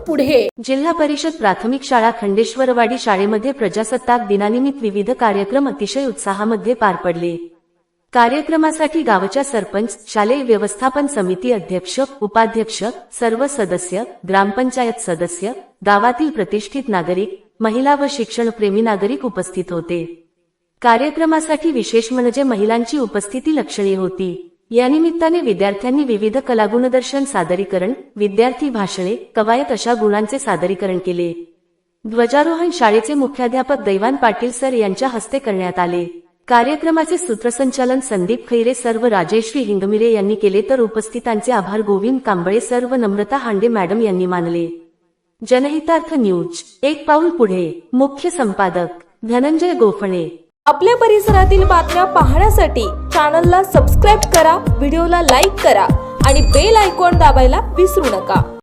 पुढे। जिल्हा परिषद प्राथमिक शाळा खंडेश्वरवाडी शाळेमध्ये प्रजासत्ताक दिनानिमित्त विविध कार्यक्रम अतिशय उत्साहामध्ये पार पडले। कार्यक्रमासाठी गावच्या सरपंच, शालेय व्यवस्थापन समिती अध्यक्ष, उपाध्यक्ष, सर्व सदस्य, ग्रामपंचायत सदस्य, गावातील प्रतिष्ठित नागरिक, महिला व शिक्षणप्रेमी नागरिक उपस्थित होते। कार्यक्रमासाठी विशेष म्हणजे महिलांची उपस्थिती लक्षणीय होती। या निमित्ताने विद्यार्थ्यांनी विविध कलागुणदर्शन सादरीकरण, विद्यार्थी भाषणे, कवायत अशा गुणांचे सादरीकरण केले। ध्वजारोहण शाळेचे मुख्याध्यापक दैवान पाटील सर यांच्या हस्ते करण्यात आले। कार्यक्रमाचे सूत्रसंचालन संदीप खैरे सर्व राजश्री हिंगमिरे यांनी केले तर उपस्थितांचे आभार गोविंद कांबळे सर्व नम्रता हांडे मॅडम यांनी मानले। जनहितार्थ न्यूज एक पाऊल पुढे। मुख्य संपादक धनंजय गोफणे। आपल्या परिसरातील बातम्या पाहण्यासाठी चॅनलला सबस्क्राईब करा, व्हिडिओला लाईक करा आणि बेल आयकॉन दाबायला विसरू नका।